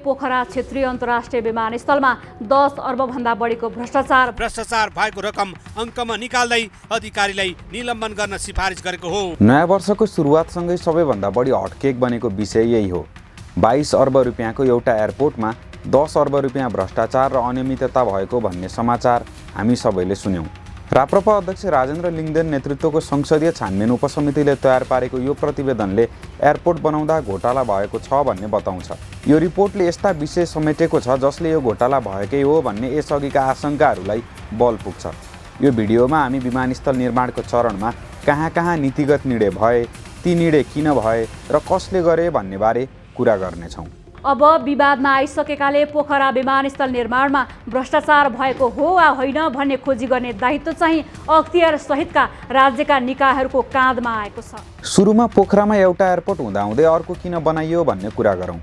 पोखरा क्षेत्रीय अन्तर्राष्ट्रिय विमानस्थलमा 10 अर्बभन्दा बढीको भ्रष्टाचार भएको रकम अङ्कमा निकाल्दै अधिकारीलाई निलम्बन गर्न सिफारिस गरेको हो। नयाँ वर्षको सुरुवातसँगै सबैभन्दा बढी हटकेक बनेको विषय यही हो। 22 अर्ब रुपियाँको एउटा एयरपोर्टमा 10 अर्ब रुपियाँ भ्रष्टाचार र अनियमितता भएको भन्ने समाचार हामी सबैले सुन्यौँ। राप्रपा अध्यक्ष राजेन्द्र लिङ्गदेन नेतृत्वको संसदीय छानबिन उपसमितिले तयार पारेको यो प्रतिवेदनले एयरपोर्ट बनाउँदा घोटाला भएको छ भन्ने बताउँछ। यो रिपोर्टले यस्ता विषय समेटेको छ जसले यो घोटाला भएकै हो भन्ने यसअघिका आशंकाहरूलाई बल पुग्छ। यो भिडियोमा हामी विमानस्थल निर्माणको चरणमा कहाँ कहाँ नीतिगत निर्णय भए, ती निर्णय किन भए र कसले गरे भन्ने बारे कुरा गर्नेछौँ। अब विवादमा आइसकेकाले पोखरा विमानस्थल निर्माणमा भ्रष्टाचार भएको हो वा होइन भन्ने खोजी गर्ने दायित्व चाहिँ अख्तियार सहितका राज्यका निकायहरूको काँधमा आएको छ। सुरुमा पोखरामा एउटा एयरपोर्ट हुँदाहुँदै अर्को किन बनाइयो भन्ने कुरा गरौँ।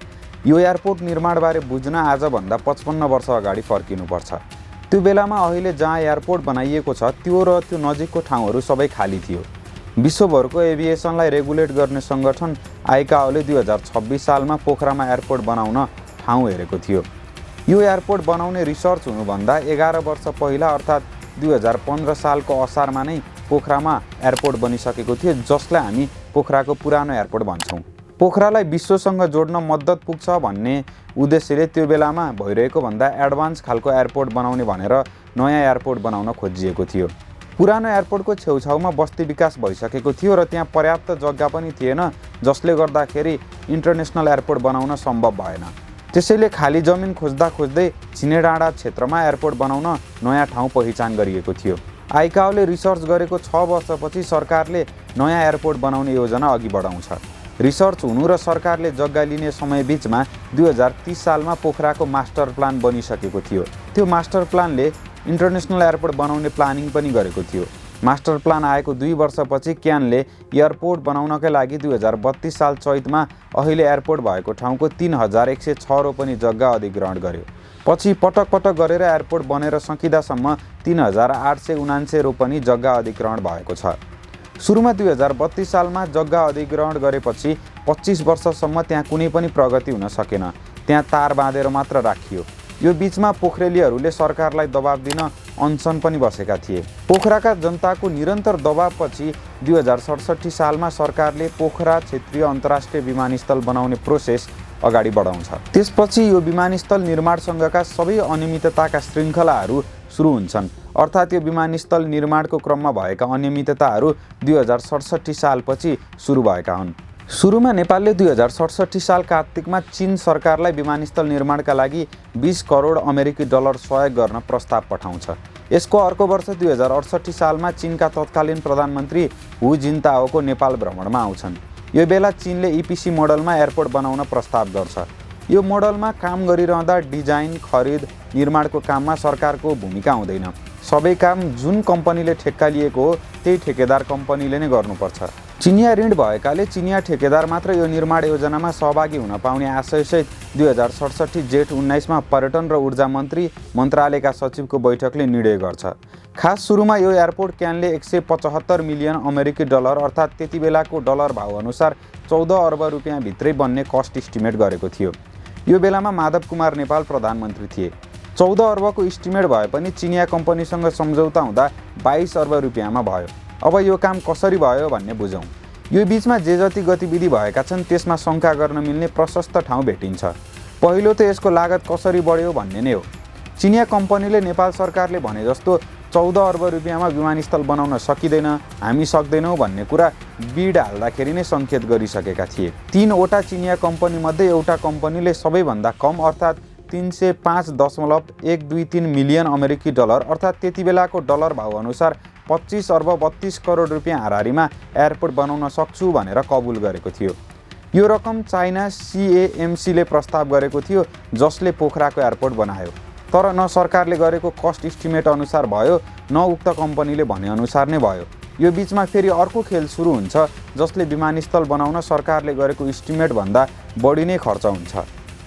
यो एयरपोर्ट निर्माणबारे बुझ्न आजभन्दा 55 वर्ष अगाडि फर्किनुपर्छ। त्यो बेलामा अहिले जहाँ एयरपोर्ट बनाइएको छ त्यो र त्यो नजिकको ठाउँहरू सबै खाली थियो। विश्वभरको एभिएसनलाई रेगुलेट गर्ने सङ्गठन आइकाओले 2026 सालमा पोखरामा एयरपोर्ट बनाउन ठाउँ हेरेको थियो। यो एयरपोर्ट बनाउने रिसर्च हुनुभन्दा 11 वर्ष पहिला अर्थात् 2015 सालको असारमा नै पोखरामा एयरपोर्ट बनिसकेको थियो, जसलाई हामी पोखराको पुरानो एयरपोर्ट भन्छौँ। पोखरालाई विश्वसँग जोड्न मद्दत पुग्छ भन्ने उद्देश्यले त्यो बेलामा भइरहेको भन्दा एडभान्स खालको एयरपोर्ट बनाउने भनेर नयाँ एयरपोर्ट बनाउन खोजिएको थियो। पुरानो एयरपोर्टको छेउछाउमा बस्ती विकास भइसकेको थियो र त्यहाँ पर्याप्त जग्गा पनि थिएन, जसले गर्दाखेरि इन्टरनेसनल एयरपोर्ट बनाउन सम्भव भएन। त्यसैले खाली जमिन खोज्दा खोज्दै छिनेडाँडा क्षेत्रमा एयरपोर्ट बनाउन नयाँ ठाउँ पहिचान गरिएको थियो। आइकाओले रिसर्च गरेको 6 वर्षपछि सरकारले नयाँ एयरपोर्ट बनाउने योजना अघि बढाउँछ। रिसर्च हुनु र सरकारले जग्गा लिने समय बिचमा 2030 सालमा पोखराको मास्टर प्लान बनिसकेको थियो। त्यो मास्टर प्लानले इन्टरनेसनल एयरपोर्ट बनाउने प्लानिङ पनि गरेको थियो। मास्टर प्लान आएको 2 वर्षपछि क्यानले एयरपोर्ट बनाउनकै लागि 2032 साल चैतमा अहिले एयरपोर्ट भएको ठाउँको 3106 रोपनी जग्गा अधिग्रहण गर्यो। पछि पटक पटक गरेर एयरपोर्ट बनेर सकिँदासम्म 3879 रोपनी जग्गा अधिग्रहण भएको छ। सुरुमा 2032 सालमा जग्गा अधिग्रहण गरेपछि 25 वर्षसम्म त्यहाँ कुनै पनि प्रगति हुन सकेन। त्यहाँ तार बाँधेर मात्र राखियो। यो बीचमा पोखरेलीहरूले सरकारलाई दबाब दिन अनसन पनि बसेका थिए। पोखराका जनताको निरन्तर दबाबपछि 2067 सालमा सरकारले पोखरा क्षेत्रीय अन्तर्राष्ट्रिय विमानस्थल बनाउने प्रोसेस अगाडि बढाउँछ। त्यसपछि यो विमानस्थल निर्माणसँगका सबै अनियमितताका श्रृङ्खलाहरू सुरु हुन्छन्। अर्थात् यो विमानस्थल निर्माणको क्रममा भएका अनियमितताहरू 2067 सालपछि सुरु भएका हुन्। सुरुमा नेपालले 2067 साल कार्तिकमा चीन सरकारलाई विमानस्थल निर्माणका लागि 20 करोड अमेरिकी डलर सहयोग गर्न प्रस्ताव पठाउँछ। यसको अर्को वर्ष 2068 सालमा चीनका तत्कालीन प्रधानमन्त्री हु जिन्ताओको नेपाल भ्रमणमा आउँछन्। यो बेला चीनले इपिसी मोडलमा एयरपोर्ट बनाउन प्रस्ताव गर्छ। यो मोडलमा काम गरिरहँदा डिजाइन, खरिद, निर्माणको काममा सरकारको भूमिका हुँदैन। सबै काम जुन कम्पनीले ठेक्का लिएको हो त्यही ठेकेदार कम्पनीले नै गर्नुपर्छ। चिनिया ऋण भएकाले चिनिया ठेकेदार मात्र यो निर्माण योजनामा सहभागी हुन पाउने आशयसहित 2067 जेठ 19मा पर्यटन र ऊर्जा मन्त्रालयका सचिवको बैठकले निर्णय गर्छ। खास सुरुमा यो एयरपोर्ट क्यानले 175 मिलियन अमेरिकी डलर अर्थात् त्यति बेलाको डलर भाव अनुसार 14 अर्ब रुपियाँ भित्रै बन्ने कस्ट इस्टिमेट गरेको थियो। यो बेलामा माधव कुमार नेपाल प्रधानमन्त्री थिए। 14 अर्बको इस्टिमेट भए पनि चिनिया कम्पनीसँग सम्झौता हुँदा 22 अर्ब रुपियाँमा भयो। अब यो काम कसरी भयो भन्ने बुझौँ। यो बीचमा जे जति गतिविधि भएका छन् त्यसमा शङ्का गर्न मिल्ने प्रशस्त ठाउँ भेटिन्छ। पहिलो त यसको लागत कसरी बढ्यो भन्ने नै हो। चिनिया कम्पनीले नेपाल सरकारले भने जस्तो 14 अर्ब रुपियाँमा विमानस्थल बनाउन सकिँदैन, हामी सक्दैनौँ भन्ने कुरा बिड हाल्दाखेरि नै सङ्केत गरिसकेका थिए। 3वटा चिनिया कम्पनीमध्ये एउटा कम्पनीले सबैभन्दा कम अर्थात् 305.123 मिलियन अमेरिकी डलर अर्थात् त्यति बेलाको डलर भाव अनुसार 25 अर्ब 32 करोड रुपियाँ हाराहारीमा एयरपोर्ट बनाउन सक्छु भनेर कबुल गरेको थियो। यो रकम चाइना CAMCले प्रस्ताव गरेको थियो, जसले पोखराको एयरपोर्ट बनायो। तर न सरकारले गरेको कस्ट इस्टिमेट अनुसार भयो, न उक्त कम्पनीले भनेअनुसार नै भयो। यो बीचमा फेरि अर्को खेल सुरु हुन्छ, जसले विमानस्थल बनाउन सरकारले गरेको इस्टिमेटभन्दा बढी नै खर्च हुन्छ।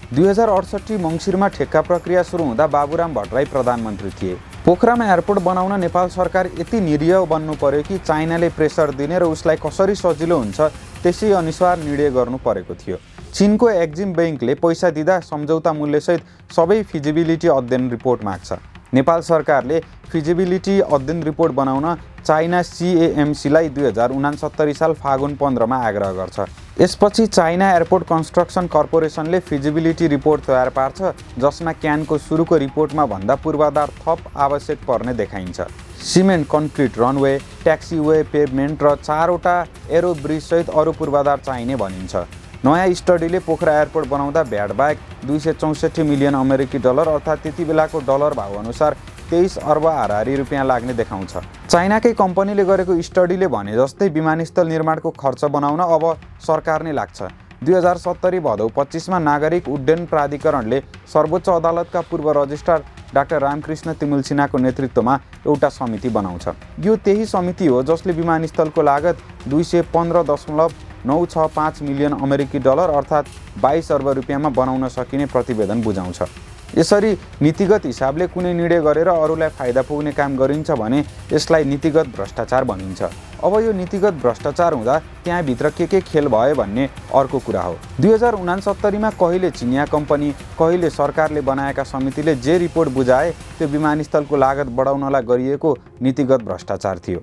2068 मङ्सिरमा ठेक्का प्रक्रिया सुरु हुँदा बाबुराम भट्टराई प्रधानमन्त्री थिए। पोखरामा एयरपोर्ट बनाउन नेपाल सरकार यति निरीह बन्नु पर्यो कि चाइनाले प्रेसर दिने र उसलाई कसरी सजिलो हुन्छ त्यसै अनुसार निर्णय गर्नु परेको थियो। चीनको एक्जिम बैंकले पैसा दिँदा सम्झौता मूल्यसहित सबै फिजिबिलिटी अध्ययन रिपोर्ट माग्छ। नेपाल सरकारले फिजिबिलिटी अध्ययन रिपोर्ट बनाउन चाइना CAMCलाई 2069 साल फागुन 15 मा आग्रह गर्छ। यसपछि चाइना एयरपोर्ट कन्स्ट्रक्सन कर्पोरेसनले फिजिबिलिटी रिपोर्ट तयार पार्छ, जसमा क्यानको सुरुको रिपोर्टमा भन्दा पूर्वाधार थप आवश्यक पर्ने देखाइन्छ। सिमेन्ट, कन्क्रिट, रनवे, ट्याक्सीवे, पेभमेन्ट र 4वटा एरो ब्रिजसहित अरू पूर्वाधार चाहिने भनिन्छ। नयाँ स्टडीले पोखरा एयरपोर्ट बनाउँदा भ्याटबाहेक 264 मिलियन अमेरिकी डलर अर्थात् त्यति बेलाको डलर भाव अनुसार 23 अर्ब हाराहारी रुपियाँ लाग्ने देखाउँछ। चाइनाकै कम्पनीले गरेको स्टडीले भने जस्तै विमानस्थल निर्माणको खर्च बनाउन अब सरकार नै लाग्छ। 2070 भदौ 25 मा नागरिक उड्डयन प्राधिकरणले सर्वोच्च अदालतका पूर्व रजिस्ट्रार डाक्टर रामकृष्ण तिमुल सिन्हाको नेतृत्वमा एउटा समिति बनाउँछ। यो त्यही समिति हो जसले विमानस्थलको लागत 215.965 मिलियन अमेरिकी डलर अर्थात् 22 अर्ब रुपियाँमा बनाउन सकिने प्रतिवेदन बुझाउँछ। यसरी नीतिगत हिसाबले कुनै निर्णय गरेर अरूलाई फाइदा पुग्ने काम गरिन्छ भने यसलाई नीतिगत भ्रष्टाचार भनिन्छ। अब यो नीतिगत भ्रष्टाचार हुँदा त्यहाँभित्र के खेल भयो भन्ने अर्को कुरा हो। 2069 मा कहिले चिनिया कम्पनी, कहिले सरकारले बनाएका समितिले जे रिपोर्ट बुझाए त्यो विमानस्थलको लागत बढाउनलाई गरिएको नीतिगत भ्रष्टाचार थियो।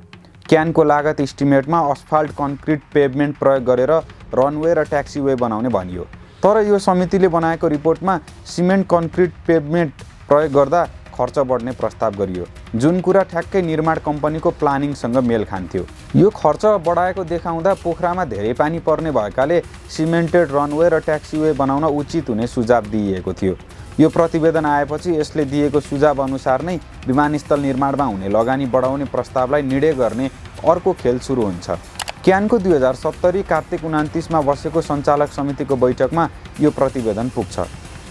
क्यानको लागत इस्टिमेटमा अस्फाल्ट, कन्क्रिट, पेभमेन्ट प्रयोग गरेर रनवे र ट्याक्सीवे बनाउने भनियो। तर यो समितिले बनाएको रिपोर्टमा सिमेन्ट, कन्क्रिट, पेभमेन्ट प्रयोग गर्दा खर्च बढ्ने प्रस्ताव गरियो, जुन कुरा ठ्याक्कै निर्माण कम्पनीको प्लानिङसँग मेल खान्थ्यो। यो खर्च बढाएको देखाउँदा पोखरामा धेरै पानी पर्ने भएकाले सिमेन्टेड रनवे र ट्याक्सीवे बनाउन उचित हुने सुझाव दिइएको थियो। यो प्रतिवेदन आएपछि यसले दिएको सुझाव अनुसार नै विमानस्थल निर्माणमा हुने लगानी बढाउने प्रस्तावलाई निर्णय गर्ने अर्को खेल सुरु हुन्छ। क्यानको 2070 कार्तिक 29 मा बसेको सञ्चालक समितिको बैठकमा यो प्रतिवेदन पुग्छ।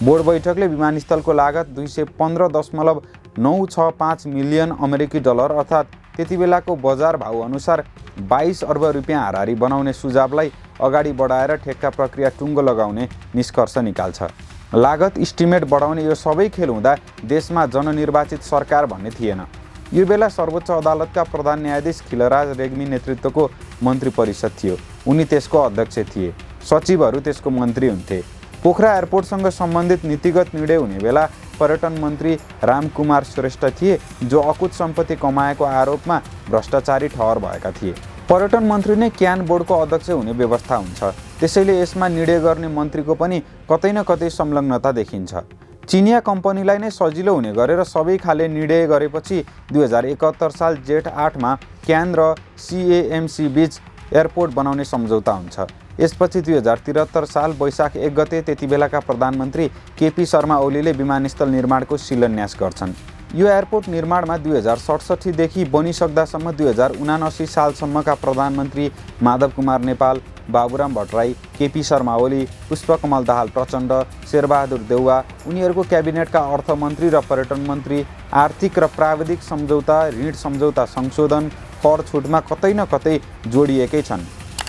बोर्ड बैठकले विमानस्थलको लागत 215.965 मिलियन अमेरिकी डलर अर्थात् त्यति बेलाको बजार भाउ अनुसार 22 अर्ब रुपियाँ हाराहारी बनाउने सुझावलाई अगाडि बढाएर ठेक्का प्रक्रिया टुङ्गो लगाउने निष्कर्ष निकाल्छ। लागत इस्टिमेट बढाउने यो सबै खेल हुँदा देशमा जननिर्वाचित सरकार भन्ने थिएन। यो बेला सर्वोच्च अदालतका प्रधान न्यायाधीश खिलराज रेग्मी नेतृत्वको मन्त्री परिषद थियो। उनी त्यसको अध्यक्ष थिए, सचिवहरू त्यसको मन्त्री हुन्थे। पोखरा एयरपोर्टसँग सम्बन्धित नीतिगत निर्णय हुने बेला पर्यटन मन्त्री रामकुमार श्रेष्ठ थिए, जो अकुत सम्पत्ति कमाएको आरोपमा भ्रष्टाचारी ठहर भएका थिए। पर्यटन मन्त्री नै क्यान बोर्डको अध्यक्ष हुने व्यवस्था हुन्छ, त्यसैले यसमा निर्णय गर्ने मन्त्रीको पनि कतै न कतै संलग्नता देखिन्छ। चिनिया कम्पनीलाई नै सजिलो हुने गरेर सबै खाले निर्णय गरेपछि 2071 साल जेठ 8 मा क्यान र CAMC बीच एयरपोर्ट बनाउने सम्झौता हुन्छ। यसपछि 2073 साल वैशाख 1 गते त्यति बेलाका प्रधानमन्त्री KP शर्मा ओलीले विमानस्थल निर्माणको शिलान्यास गर्छन्। यो एयरपोर्ट निर्माणमा 2067 देखि बनिसक्दासम्म 2079 सालसम्मका प्रधानमन्त्री माधव कुमार नेपाल, बाबुराम भट्टराई, KP शर्मा ओली, पुष्पकमल दाहाल प्रचण्ड, शेरबहादुर देउवा, उनीहरूको क्याबिनेटका अर्थमन्त्री र पर्यटन मन्त्री आर्थिक र प्राविधिक सम्झौता, ऋण सम्झौता संशोधन, कर छुटमा कतै न कतै जोडिएकै छन्।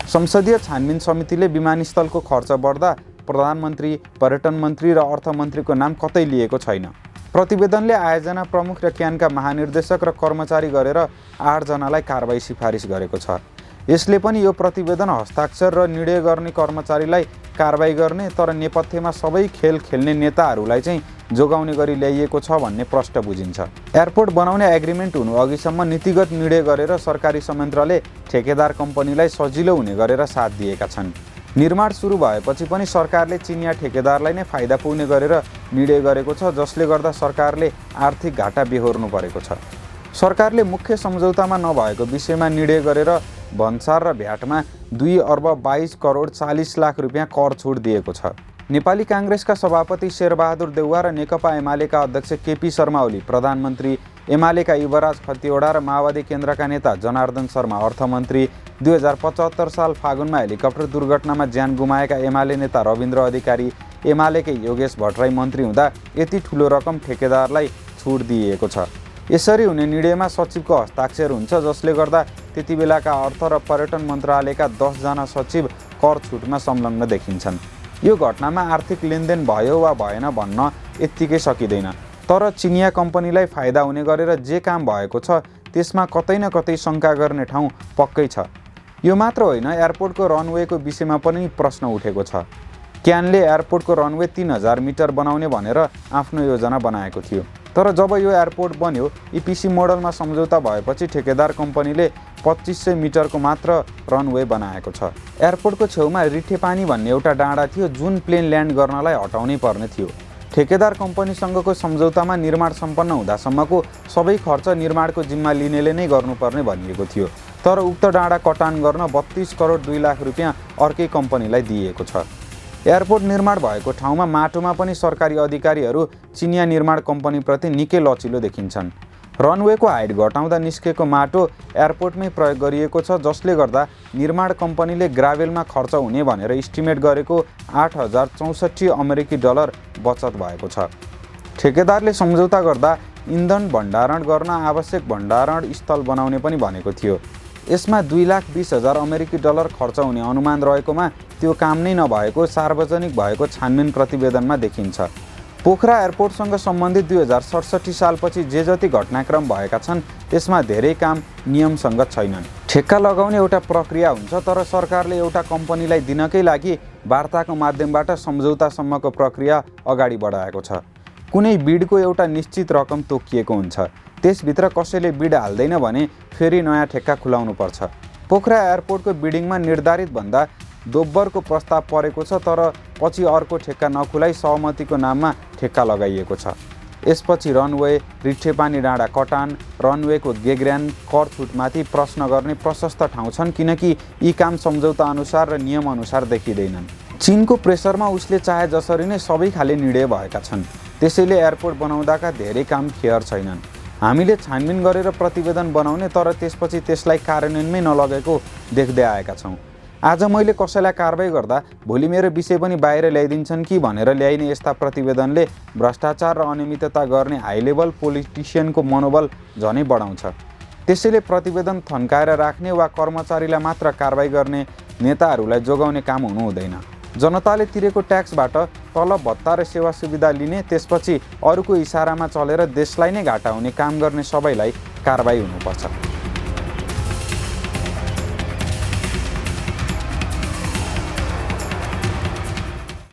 संसदीय छानबिन समितिले विमानस्थलको खर्च बढ्दा प्रधानमन्त्री, पर्यटन मन्त्री र अर्थमन्त्रीको नाम कतै लिएको छैन। प्रतिवेदनले आयोजना प्रमुख र क्यानका महानिर्देशक र कर्मचारी गरेर 8 जनालाई कारबाही सिफारिस गरेको छ। यसले पनि यो प्रतिवेदन हस्ताक्षर र निर्णय गर्ने कर्मचारीलाई कारबाही गर्ने तर नेपथ्यमा सबै खेल खेल्ने नेताहरूलाई चाहिँ जोगाउने गरी ल्याइएको छ भन्ने प्रष्ट बुझिन्छ। एयरपोर्ट बनाउने एग्रिमेन्ट हुनु अघिसम्म नीतिगत निर्णय गरेर सरकारी संयन्त्रले ठेकेदार कम्पनीलाई सजिलो हुने गरेर साथ दिएका छन्। निर्माण सुरु भएपछि पनि सरकारले चिनिया ठेकेदारलाई नै फाइदा पुग्ने गरेर निर्णय गरेको छ, जसले गर्दा सरकारले आर्थिक घाटा बेहोर्नु परेको छ। सरकारले मुख्य सम्झौतामा नभएको विषयमा निर्णय गरेर भन्सार र भ्याटमा 2 अर्ब 22 करोड 40 लाख रुपियाँ कर छुट दिएको छ। नेपाली काङ्ग्रेसका सभापति शेरबहादुर देउवा र नेकपा एमालेका अध्यक्ष KP शर्मा ओली, प्रधानमन्त्री, एमालेका युवराज खतिवडा र माओवादी केन्द्रका नेता जनार्दन शर्मा अर्थमन्त्री, 2075 साल फागुनमा हेलिकप्टर दुर्घटनामा ज्यान गुमाएका एमाले नेता रविन्द्र अधिकारी, एमालेकै योगेश भट्टराई मन्त्री हुँदा यति ठुलो रकम ठेकेदारलाई छुट दिइएको छ। यसरी हुने निर्णयमा सचिवको हस्ताक्षर हुन्छ, जसले गर्दा त्यति बेलाका अर्थ र पर्यटन मन्त्रालयका 10 जना सचिव कर छुटमा संलग्न देखिन्छन्। यो घटनामा आर्थिक लेनदेन भयो वा भएन भन्न यत्तिकै सकिँदैन, तर चिनिया कम्पनीलाई फाइदा हुने गरेर जे काम भएको छ त्यसमा कतै न कतै शङ्का गर्ने ठाउँ पक्कै छ। यो मात्र होइन, एयरपोर्टको रनवेको विषयमा पनि प्रश्न उठेको छ। क्यानले एयरपोर्टको रनवे 3000 मिटर बनाउने भनेर आफ्नो योजना बनाएको थियो। तर जब यो एयरपोर्ट बन्यो, इपिसी मोडलमा सम्झौता भएपछि ठेकेदार कम्पनीले 2500 मिटरको मात्र रनवे बनाएको छ। एयरपोर्टको छेउमा रिठेपानी भन्ने एउटा डाँडा थियो जुन प्लेन ल्यान्ड गर्नलाई हटाउनै पर्ने थियो। ठेकेदार कम्पनीसँगको सम्झौतामा निर्माण सम्पन्न हुँदासम्मको सबै खर्च निर्माणको जिम्मा लिनेले नै गर्नुपर्ने भनिएको थियो। तर उक्त डाँडा कटान गर्न 32 करोड 2 लाख रुपियाँ अर्कै कम्पनीलाई दिइएको छ। एयरपोर्ट निर्माण भएको ठाउँमा माटोमा पनि सरकारी अधिकारीहरू चिनिया निर्माण कम्पनीप्रति निकै लचिलो देखिन्छन्। रनवेको हाइट घटाउँदा निस्केको माटो एयरपोर्टमै प्रयोग गरिएको छ, जसले गर्दा निर्माण कम्पनीले ग्राभेलमा खर्च हुने भनेर इस्टिमेट गरेको $8064 अमेरिकी डलर बचत भएको छ। ठेकेदारले सम्झौता गर्दा इन्धन भण्डारण गर्न आवश्यक भण्डारण स्थल बनाउने पनि भनेको थियो। यसमा $2,20,000 अमेरिकी डलर खर्च हुने अनुमान रहेकोमा त्यो काम नै नभएको सार्वजनिक भएको छानबिन प्रतिवेदनमा देखिन्छ। पोखरा एयरपोर्टसँग सम्बन्धित 2067 सालपछि जे जति घटनाक्रम भएका छन् त्यसमा धेरै काम नियमसङ्गत छैनन्। ठेक्का लगाउने एउटा प्रक्रिया हुन्छ, तर सरकारले एउटा कम्पनीलाई दिनकै लागि वार्ताको माध्यमबाट सम्झौतासम्मको प्रक्रिया अगाडि बढाएको छ। कुनै बिडको एउटा निश्चित रकम तोकिएको हुन्छ, त्यसभित्र कसैले बिड हाल्दैन भने फेरि नयाँ ठेक्का खुलाउनुपर्छ। पोखरा एयरपोर्टको बिडिङमा निर्धारित भन्दा दोब्बरको प्रस्ताव परेको छ, तर पछि अर्को ठेक्का नखुलाई सहमतिको नाममा ठेक्का लगाइएको छ। यसपछि रनवे, रिठेपानी डाँडा कटान, रनवेको गेग्र्यान, कर छुटमाथि प्रश्न गर्ने प्रशस्त ठाउँ छन्, किनकि यी काम सम्झौता अनुसार र नियम अनुसार देखिँदैनन्। चीनको प्रेसरमा उसले चाहे जसरी नै सबै खाले निर्णय भएका छन्, त्यसैले एयरपोर्ट बनाउँदाका धेरै काम खेयर छैनन्। हामीले छानबिन गरेर प्रतिवेदन बनाउने, तर त्यसपछि त्यसलाई कार्यान्वयनमै नलगेको देख्दै आएका छौँ। आज मैले कसैलाई कारबाही गर्दा भोलि मेरो विषय पनि बाहिर ल्याइदिन्छन् कि भनेर ल्याइने यस्ता प्रतिवेदनले भ्रष्टाचार र अनियमितता गर्ने हाई लेभल पोलिटिसियनको मनोबल झनै बढाउँछ। त्यसैले प्रतिवेदन थन्काएर राख्ने वा कर्मचारीलाई मात्र कारबाही गर्ने नेताहरूलाई जोगाउने काम हुनु हुँदैन। जनताले तिरेको ट्याक्सबाट तलब भत्ता र सेवा सुविधा लिने, त्यसपछि अरूको इसारामा चलेर देशलाई नै घाटा हुने काम गर्ने सबैलाई कारबाही हुनुपर्छ।